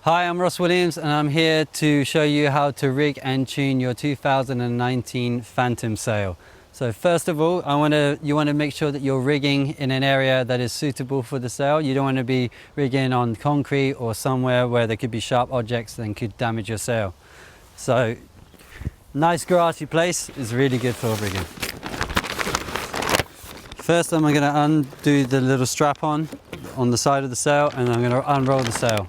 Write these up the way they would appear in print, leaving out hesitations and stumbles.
Hi, I'm Ross Williams and I'm here to show you how to rig and tune your 2019 Phantom sail. So first of all, you want to make sure that you're rigging in an area that is suitable for the sail. You don't want to be rigging on concrete or somewhere where there could be sharp objects that could damage your sail. So nice grassy place is really good for rigging. First I'm going to undo the little strap on the side of the sail and I'm going to unroll the sail.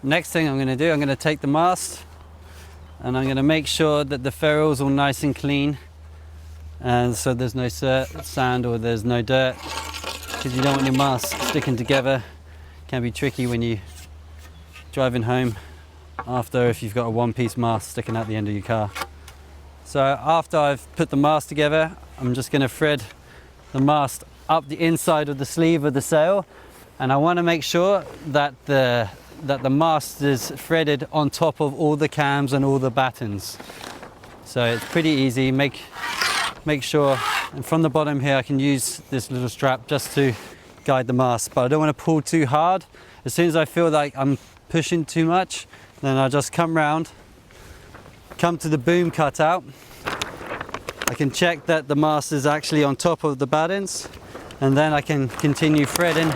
Next thing I'm going to do, I'm going to take the mast and I'm going to make sure that the ferrule's all nice and clean, and so there's no sand or there's no dirt, because you don't want your mast sticking together. It can be tricky when you're driving home after, if you've got a one-piece mast sticking out the end of your car. So after I've put the mast together, I'm just going to thread the mast up the inside of the sleeve of the sail, and I want to make sure that the mast is threaded on top of all the cams and all the battens. So it's pretty easy. Make sure, and from the bottom here I can use this little strap just to guide the mast, but I don't want to pull too hard. As soon as I feel like I'm pushing too much, then I'll just come round, come to the boom cutout. I can check that the mast is actually on top of the battens, and then I can continue threading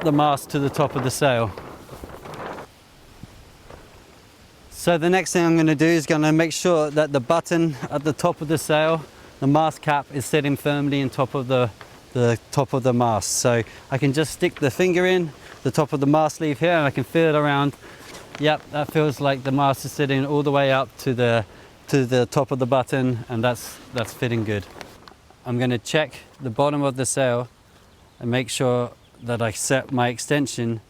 the mast to the top of the sail. So the next thing I'm going to do is going to make sure that the button at the top of the sail, the mast cap, is sitting firmly on top of the top of the mast. So I can just stick the finger in the top of the mast sleeve here and I can feel it around. Yep, that feels like the mast is sitting all the way up to the top of the button, and that's fitting good. I'm going to check the bottom of the sail and make sure that I set my extension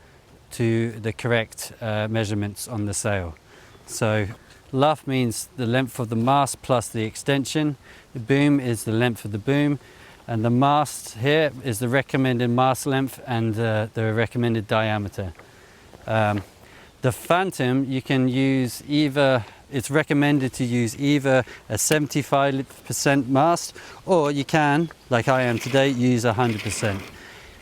to the correct measurements on the sail. So luff means the length of the mast plus the extension. The boom is the length of the boom, and the mast here is the recommended mast length and the recommended diameter. The Phantom, you can use either, it's recommended to use either a 75% mast, or you can, like I am today, use 100%.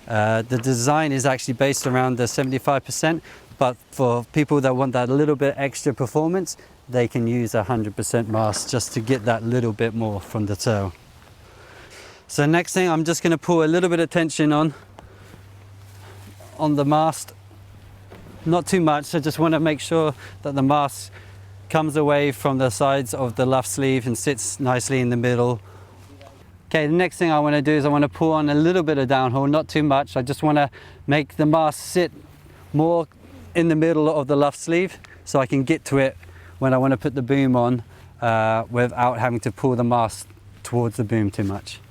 The design is actually based around the 75%, but for people that want that little bit extra performance, they can use 100% mast just to get that little bit more from the tail. So next thing, I'm just going to pull a little bit of tension on the mast. Not too much, I just want to make sure that the mast comes away from the sides of the luff sleeve and sits nicely in the middle. Okay, the next thing I want to do is I want to pull on a little bit of downhaul, not too much. I just want to make the mast sit more in the middle of the luff sleeve so I can get to it when I want to put the boom on without having to pull the mast towards the boom too much.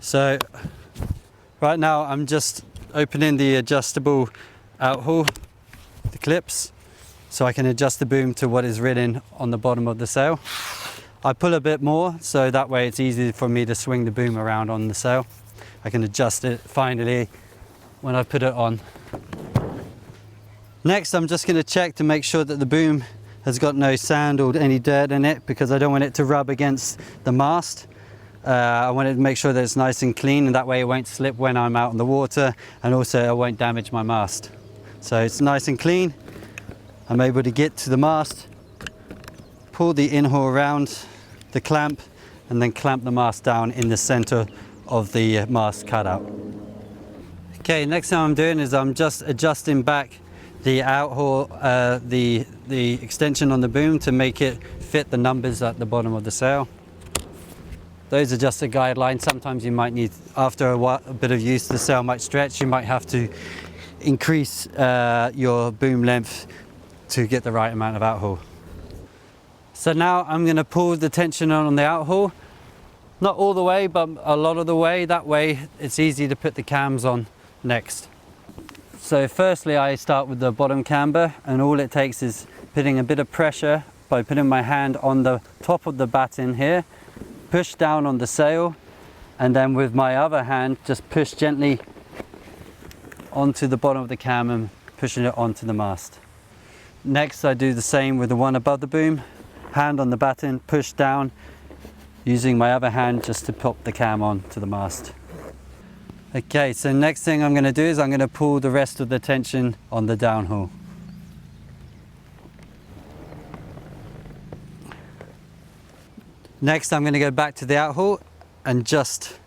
So right now I'm just opening the adjustable outhaul, the clips, so I can adjust the boom to what is written on the bottom of the sail. I pull a bit more, so that way it's easy for me to swing the boom around on the sail. I can adjust it finally when I put it on. Next, I'm just going to check to make sure that the boom has got no sand or any dirt in it, because I don't want it to rub against the mast. I want to make sure that it's nice and clean, and that way it won't slip when I'm out in the water, and also it won't damage my mast. So it's nice and clean. I'm able to get to the mast, pull the in-haul around the clamp, and then clamp the mast down in the center of the mast cutout. Okay, next thing I'm doing is I'm just adjusting back the outhaul, the extension on the boom to make it fit the numbers at the bottom of the sail. Those are just a guideline. Sometimes you might need, after a bit of use, the sail might stretch. You might have to increase your boom length to get the right amount of outhaul. So now I'm going to pull the tension on the outhaul, not all the way, but a lot of the way. That way it's easy to put the cams on next. So firstly I start with the bottom camber, and all it takes is putting a bit of pressure by putting my hand on the top of the batten here, push down on the sail, and then with my other hand just push gently onto the bottom of the cam and pushing it onto the mast. Next I do the same with the one above the boom, hand on the batten, push down, using my other hand just to pop the cam on to the mast. Okay, so next thing I'm going to do is I'm going to pull the rest of the tension on the downhaul. Next I'm going to go back to the outhaul and just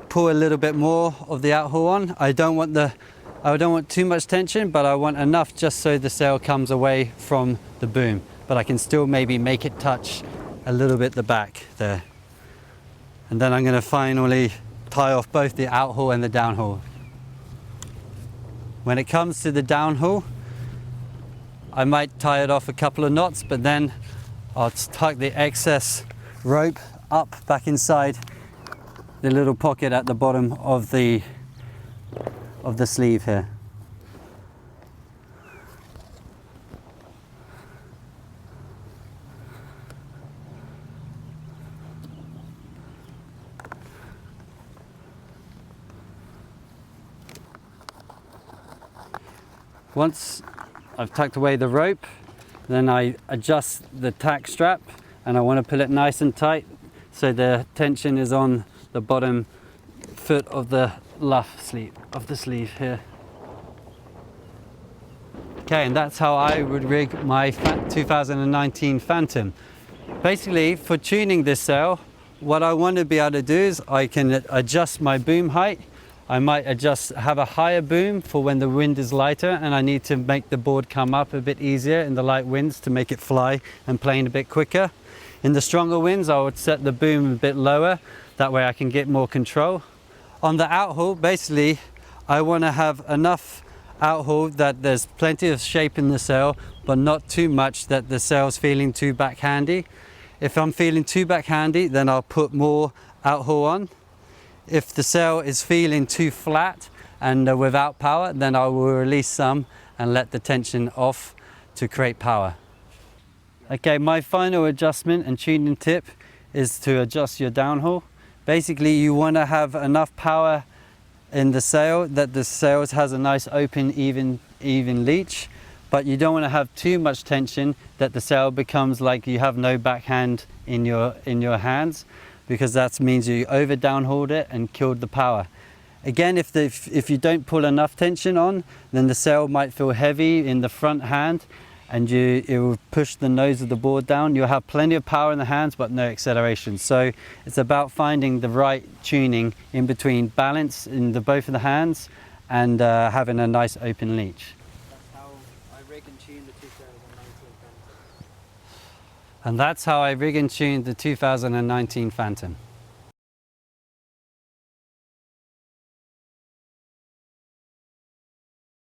pull a little bit more of the outhaul on. I don't want too much tension, but I want enough just so the sail comes away from the boom, but I can still maybe make it touch a little bit the back there. And then I'm going to finally tie off both the outhaul and the downhaul. When it comes to the downhaul, I might tie it off a couple of knots, but then I'll tuck the excess rope up back inside the little pocket at the bottom of the sleeve here. Once I've tucked away the rope, then I adjust the tack strap, and I want to pull it nice and tight so the tension is on the bottom foot of the luff sleeve of the sleeve here. Okay, and that's how I would rig my 2019 Phantom. Basically, for tuning this sail, what I want to be able to do is I can adjust my boom height. I might have a higher boom for when the wind is lighter and I need to make the board come up a bit easier in the light winds to make it fly and plane a bit quicker. In the stronger winds, I would set the boom a bit lower. That way I can get more control. On the outhaul, basically, I want to have enough outhaul that there's plenty of shape in the sail, but not too much that the sail's feeling too backhandy. If I'm feeling too backhandy, then I'll put more outhaul on. If the sail is feeling too flat and without power, then I will release some and let the tension off to create power. Okay, my final adjustment and tuning tip is to adjust your downhaul. Basically, you want to have enough power in the sail that the sail has a nice open, even leach, but you don't want to have too much tension that the sail becomes like you have no backhand in your hands, because that means you over downhauled it and killed the power. Again, if you don't pull enough tension on, then the sail might feel heavy in the front hand and it will push the nose of the board down. You'll have plenty of power in the hands, but no acceleration. So it's about finding the right tuning in between balance in both of the hands and having a nice open leach. That's how I rig and tune the 2019 Phantom. And that's how I rig and tune the 2019 Phantom.